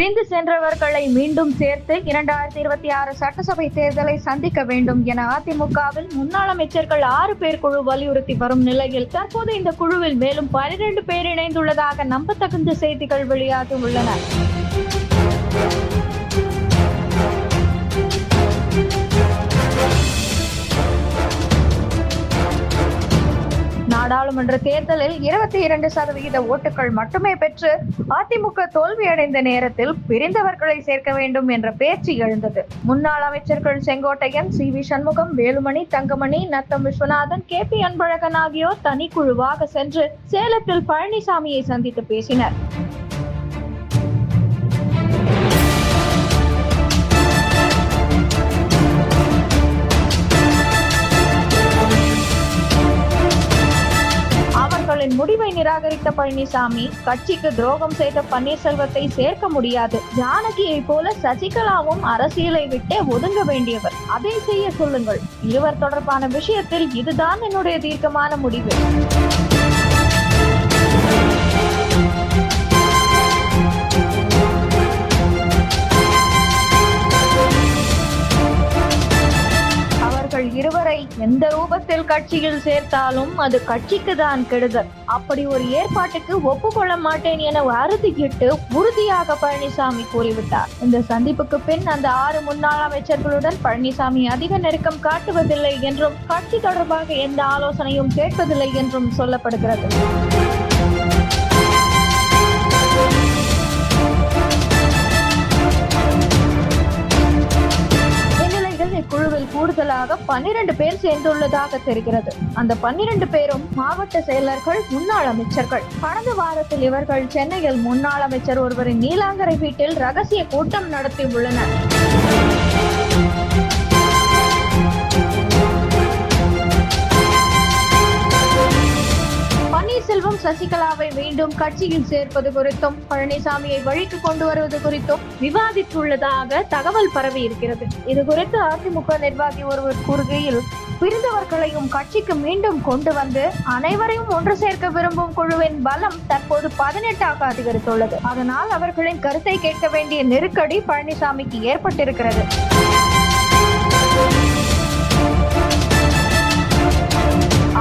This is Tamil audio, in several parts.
பிரிந்து சென்றவர்களை மீண்டும் சேர்த்து 2026 சட்டசபை தேர்தலை சந்திக்க வேண்டும் என அதிமுகவில் முன்னாள் அமைச்சர்கள் 6 பேர் குழு வலியுறுத்தி வரும் நிலையில் தற்போது இந்த குழுவில் மேலும் 12 பேர் இணைந்துள்ளதாக நம்பத்தகுந்த செய்திகள் வெளியாகி உள்ளன. நாடாளுமன்ற தேர்தலில் 22% ஓட்டுகள் மட்டுமே பெற்று அதிமுக தோல்வியடைந்த நேரத்தில் பிரிந்தவர்களை சேர்க்க வேண்டும் என்ற பேச்சு எழுந்தது. முன்னாள் அமைச்சர்கள் செங்கோட்டையன், சி.வி. சண்முகம், வேலுமணி, தங்கமணி, நத்தம் விஸ்வநாதன், கே.பி. அன்பழகன் ஆகியோர் தனிக்குழுவாக சென்று சேலத்தில் பழனிசாமியை சந்தித்து பேசினர். முடிவை நிராகரித்த பழனிசாமி, கட்சிக்கு துரோகம் செய்த பன்னீர்செல்வத்தை சேர்க்க முடியாது. ஜானகியை போல சசிகலாவும் அரசியலை விட்டே ஒதுங்க வேண்டியவர். அதை செய்ய சொல்லுங்கள். இருவர் தொடர்பான விஷயத்தில் இதுதான் என்னுடைய தீர்க்கமான முடிவு. இருவரை எந்த ரூபத்தில் கட்சியில் சேர்த்தாலும் அது கட்சிக்கு தான் கெடுதல். அப்படி ஒரு ஏற்பாட்டுக்கு ஒப்புக்கொள்ள மாட்டேன் என அறுதியிட்டு உறுதியாக பழனிசாமி கூறிவிட்டார். இந்த சந்திப்புக்கு பின் அந்த 6 முன்னாள் அமைச்சர்களுடன் பழனிசாமி அதிக நெருக்கம் காட்டுவதில்லை என்றும் கட்சி தொடர்பாக எந்த ஆலோசனையும் கேட்பதில்லை என்றும் சொல்லப்படுகிறது. இக்குழுவில் கூடுதலாக 12 பேர் சேர்ந்துள்ளதாக தெரிகிறது. அந்த 12 பேரும் மாவட்ட செயலர்கள், முன்னாள் அமைச்சர்கள். கடந்த வாரத்தில் இவர்கள் சென்னையில் முன்னாள் அமைச்சர் ஒருவரின் நீலாங்கரை வீட்டில் ரகசிய கூட்டம் நடத்தியுள்ளனர். பன்னீர்செல்வம் சசிகலாவை மீண்டும் கட்சியில் சேர்ப்பது குறித்தும் பழனிசாமியை வழிக்கு கொண்டு வருவது குறித்தும் விவாதித்துள்ளதாக தகவல் பரவி இருக்கிறது. இது குறித்து அதிமுக நிர்வாகி ஒருவர் கூறுகையில், பிரிந்தவர்களையும் கட்சிக்கு மீண்டும் கொண்டு வந்து அனைவரையும் ஒன்று சேர்க்க விரும்பும் குழுவின் பலம் தற்போது 18ஆக அதிகரித்துள்ளது. அதனால் அவர்களின் கருத்தை கேட்க வேண்டிய நெருக்கடி பழனிசாமிக்கு ஏற்பட்டிருக்கிறது.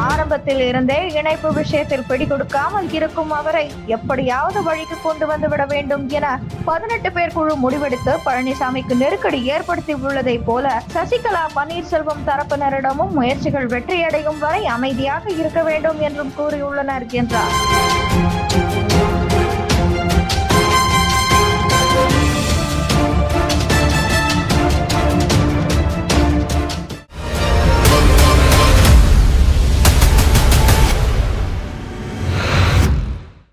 ஆரம்பத்தில் இருந்தே இணைப்பு விஷயத்தில் பிடி கொடுக்காமல் இருக்கும் அவரை எப்படியாவது வழிக்கு கொண்டு வந்து விட வேண்டும் என 18 பேர் குழு முடிவெடுத்து பழனிசாமிக்கு நெருக்கடி ஏற்படுத்தி உள்ளதை போல சசிகலா, பன்னீர்செல்வம் தரப்பினரிடமும் முயற்சிகள் வெற்றியடையும் வரை அமைதியாக இருக்க வேண்டும் என்றும் கூறியுள்ளனர் என்றார்.